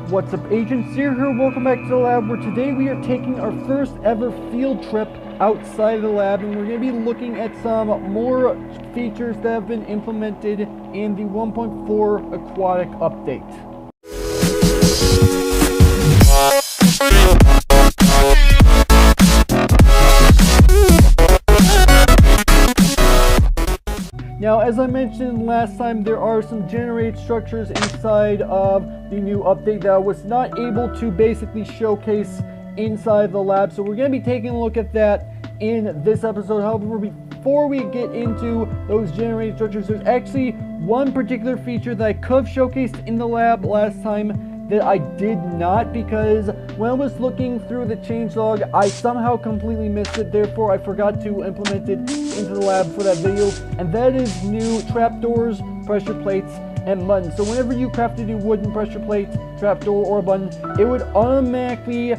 What's up, Agent Zer here? Welcome back to the lab, where today we are taking our first ever field trip outside of the lab, and we're going to be looking at some more features that have been implemented in the 1.4 Aquatic update. Now, as I mentioned last time, there are some generated structures inside of the new update that I was not able to basically showcase inside the lab. So we're going to be taking a look at that in this episode. However, before we get into those generated structures, there's actually one particular feature that I could have showcased in the lab last time that I did not, because when I was looking through the changelog, I somehow completely missed it. Therefore, I forgot to implement it into the lab for that video, and that is new trapdoors, pressure plates, and buttons. So whenever you craft a new wooden pressure plate, trapdoor, or button, it would automatically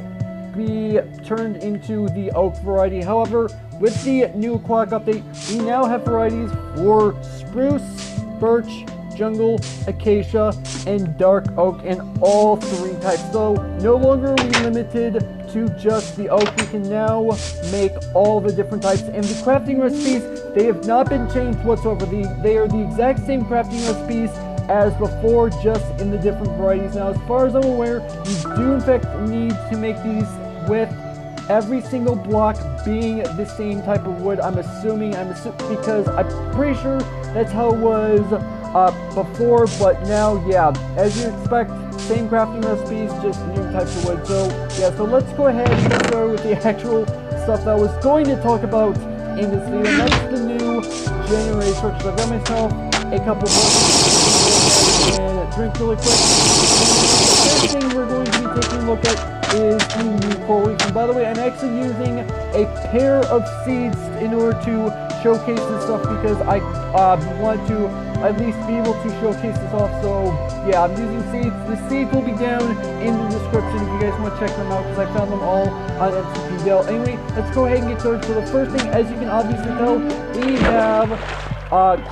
be turned into the oak variety. However, with the new Aquatic update, we now have varieties for spruce, birch, jungle, acacia, and dark oak, and all three types. So no longer are we limited to just the oak. We can now make all the different types, and the crafting recipes, they have not been changed whatsoever. They are the exact same crafting recipes as before, just in the different varieties. Now, as far as I'm aware, you do in fact need to make these with every single block being the same type of wood. I'm assuming because I'm pretty sure that's how it was before, but now, yeah, as you expect, same crafting recipes, just new types of wood. So yeah, so let's go ahead and get started with the actual stuff that I was going to talk about in this video, and that's the new generated structures. I've got myself a couple of buckets and drink really quick. The first thing we're going to be taking a look at is the new coral reef. And by the way, I'm actually using a pair of seeds in order to showcase this stuff, because I want to at least be able to showcase this off. So yeah, I'm using seeds. The seeds will be down in the description if you guys want to check them out, because I found them all on MCP. Anyway, let's go ahead and get started. So the first thing, as you can obviously tell, we have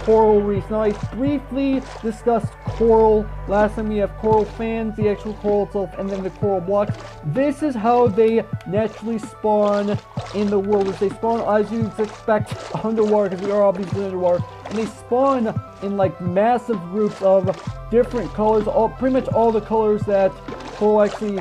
coral reefs. Now, I briefly discussed coral last time. We have coral fans, the actual coral itself, and then the coral blocks. This is how they naturally spawn in the world. They spawn, as you'd expect, underwater, because we are obviously underwater, and they spawn in like massive groups of different colors, pretty much all the colors that coral actually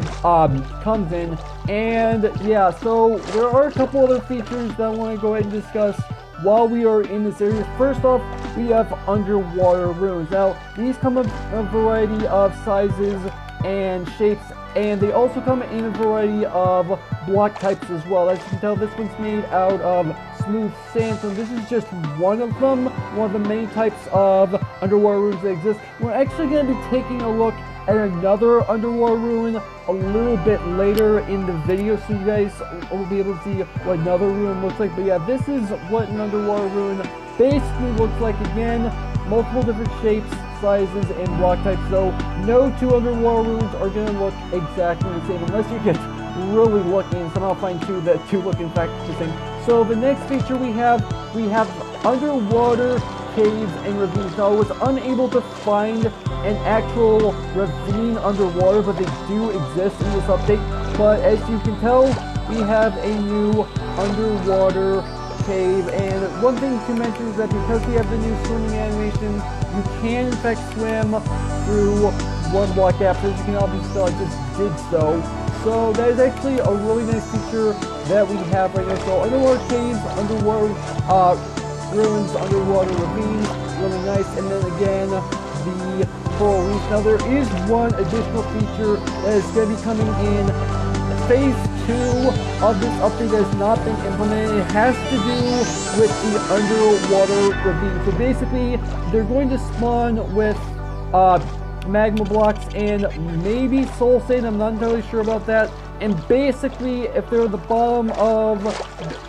comes in. And yeah, so there are a couple other features that I want to go ahead and discuss while we are in this area. First off, we have underwater ruins. Now, these come in a variety of sizes and shapes, and they also come in a variety of block types as well. As you can tell, this one's made out of smooth sand, so this is just one of them, one of the many types of underwater ruins that exist. We're actually going to be taking a look at another underwater ruin a little bit later in the video, so you guys will be able to see what another ruin looks like. But yeah, this is what an underwater ruin basically looks like. Again, multiple different shapes, sizes, and block types. So no two underwater ruins are going to look exactly the same, unless you get really lucky and somehow find two that do look in fact the same. So the next feature we have underwater caves and ravines. Now, I was unable to find an actual ravine underwater, but they do exist in this update. But as you can tell, we have a new underwater cave. And one thing to mention is that because we have the new swimming animation, you can in fact swim through one block after. As you can obviously tell, I just did so. So that is actually a really nice feature that we have right now. So underwater caves, underwater ruins, underwater ravines, really nice. And then again, the coral reef. Now, there is one additional feature that is going to be coming in phase 2 of this update that has not been implemented. It has to do with the underwater ravine. So basically, they're going to spawn with magma blocks and maybe soul sand. I'm not entirely sure about that. And basically, if they're at the bottom of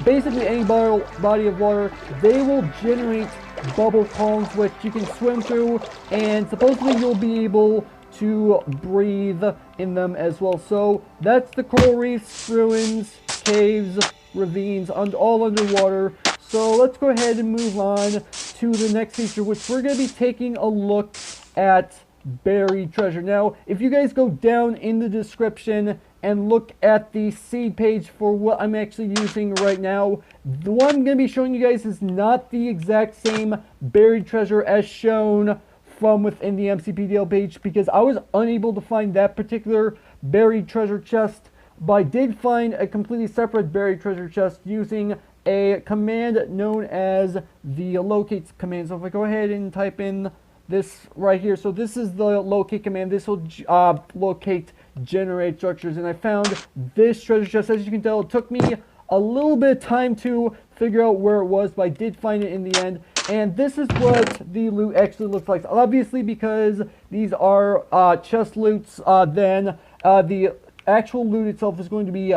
basically any body of water, they will generate bubble columns which you can swim through, and supposedly you'll be able to breathe in them as well. So that's the coral reefs, ruins, caves, ravines, all underwater. So let's go ahead and move on to the next feature, which we're going to be taking a look at buried treasure. Now, if you guys go down in the description and look at the seed page for what I'm actually using right now, the one I'm going to be showing you guys is not the exact same buried treasure as shown from within the MCPDL page, because I was unable to find that particular buried treasure chest, but I did find a completely separate buried treasure chest using a command known as the locate command. So if I go ahead and type in this right here, so this is the locate command, this will locate generate structures, and I found this treasure chest. As you can tell, it took me a little bit of time to figure out where it was, but I did find it in the end. And this is what the loot actually looks like. Obviously, because these are chest loots, then the actual loot itself is going to be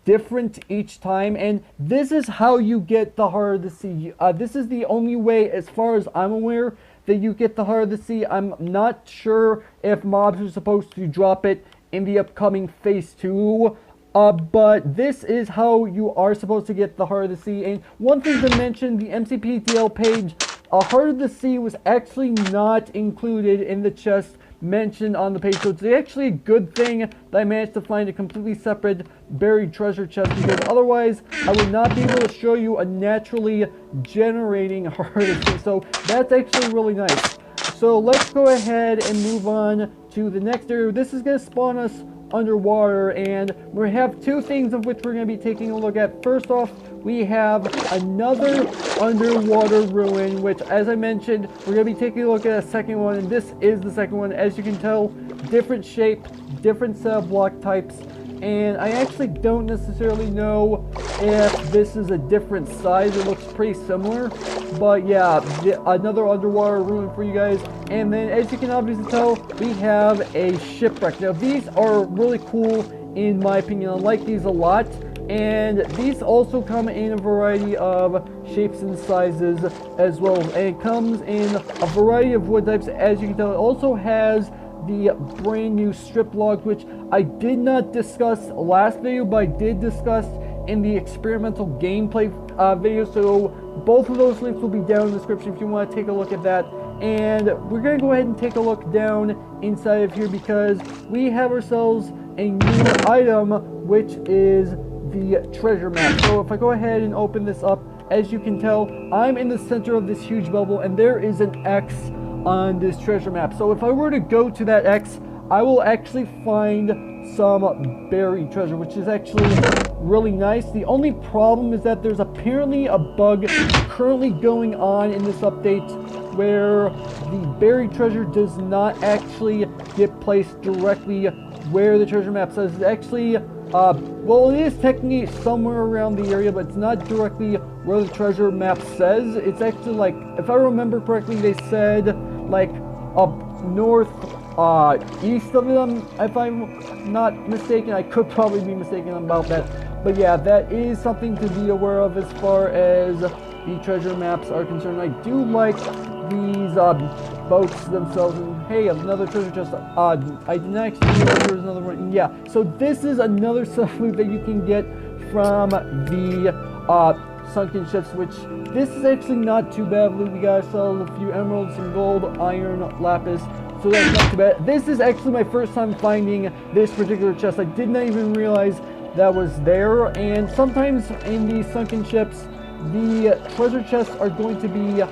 different each time, and this is how you get the Heart of the Sea. This is the only way, as far as I'm aware, that you get the Heart of the Sea. I'm not sure if mobs are supposed to drop it in the upcoming Phase 2, but this is how you are supposed to get the Heart of the Sea. And one thing to mention, the MCPTL page, Heart of the Sea was actually not included in the chest mentioned on the page, so it's actually a good thing that I managed to find a completely separate buried treasure chest, because otherwise I would not be able to show you a naturally generating Heart of the Sea. So that's actually really nice. So let's go ahead and move on to the next area. This is going to spawn us underwater, and we have two things of which we're going to be taking a look at. First off, we have another underwater ruin, which, as I mentioned, we're going to be taking a look at a second one, and this is the second one. As you can tell, different shape, different set of block types, and I actually don't necessarily know if this is a different size. It looks pretty similar, but yeah, another underwater ruin for you guys. And then, as you can obviously tell, we have a shipwreck. Now, these are really cool in my opinion. I like these a lot, and these also come in a variety of shapes and sizes as well, and it comes in a variety of wood types. As you can tell, it also has the brand new strip logs, which I did not discuss last video, but I did discuss in the experimental gameplay video, so both of those links will be down in the description if you want to take a look at that. And we're going to go ahead and take a look down inside of here, because we have ourselves a new item, which is the treasure map. So if I go ahead and open this up, as you can tell, I'm in the center of this huge bubble, and there is an X on this treasure map. So if I were to go to that X, I will actually find some buried treasure, which is actually really nice. The only problem is that there's apparently a bug currently going on in this update where the buried treasure does not actually get placed directly where the treasure map says. It's actually well, it is technically somewhere around the area, but it's not directly where the treasure map says. It's actually, like, if I remember correctly, they said like up north east of them, if I'm not mistaken. I could probably be mistaken about that, but yeah, that is something to be aware of as far as the treasure maps are concerned. I do like these boats themselves, and hey, another treasure chest. I did not actually know there was another one. Yeah, so this is another set of loot that you can get from the sunken ships, which this is actually not too bad loot. We got ourselves a few emeralds, some gold, iron, lapis, so that's not too bad. This is actually my first time finding this particular chest. I did not even realize that was there, and sometimes in these sunken ships, the treasure chests are going to be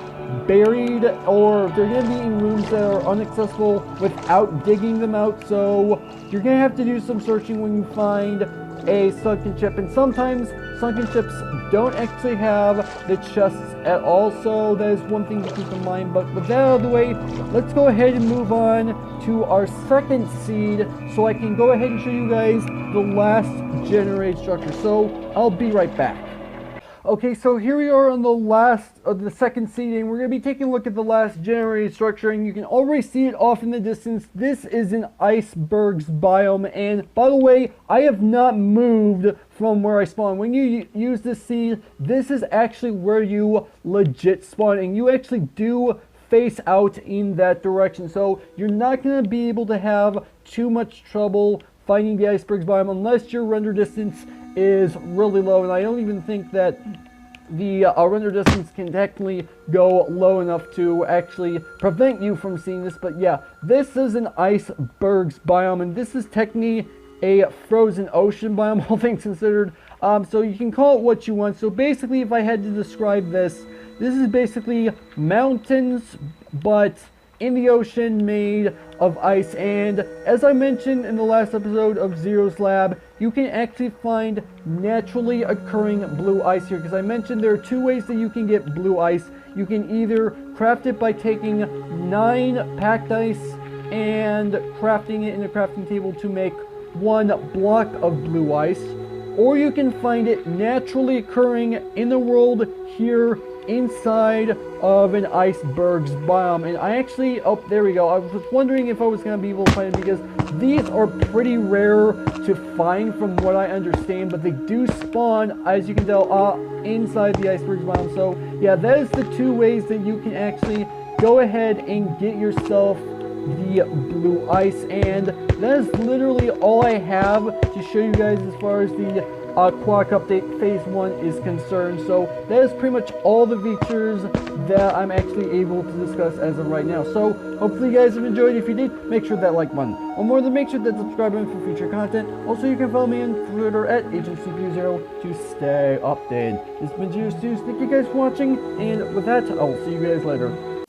buried, or they're going to be in rooms that are inaccessible without digging them out, so you're going to have to do some searching when you find a sunken ship. And sometimes sunken ships don't actually have the chests at all, so that is one thing to keep in mind. But with that out of the way, let's go ahead and move on to our second seed, so I can go ahead and show you guys the last generate structure. So I'll be right back. Okay, so here we are on the last of the second seed, and we're going to be taking a look at the last generated structure, and you can already see it off in the distance. This is an icebergs biome, and by the way, I have not moved from where I spawn. When you use this seed, this is actually where you legit spawn, and you actually do face out in that direction, so you're not going to be able to have too much trouble finding the icebergs biome unless your render distance is really low. And I don't even think that the render distance can technically go low enough to actually prevent you from seeing this. But yeah, this is an icebergs biome, and this is technically a frozen ocean biome, all things considered. So you can call it what you want. So basically, if I had to describe this, this is basically mountains, but in the ocean, made of ice. And as I mentioned in the last episode of Zer0's lab, you can actually find naturally occurring blue ice here, because I mentioned there are two ways that you can get blue ice. You can either craft it by taking 9 packed ice and crafting it in a crafting table to make 1 block of blue ice, or you can find it naturally occurring in the world here inside of an icebergs biome. And I actually, oh, there we go. I was wondering if I was going to be able to find it, because these are pretty rare to find from what I understand, but they do spawn, as you can tell, inside the icebergs biome. So yeah, that is the 2 ways that you can actually go ahead and get yourself the blue ice. And that is literally all I have to show you guys as far as the Aquatic update phase 1 is concerned. So that is pretty much all the features that I'm actually able to discuss as of right now. So hopefully you guys have enjoyed. If you did, make sure that like button, or more than make sure that subscribe button for future content. Also, you can follow me on Twitter at AgentCPU0 to stay updated. This has been Zer0's. Thank you guys for watching, and with that, I will see you guys later.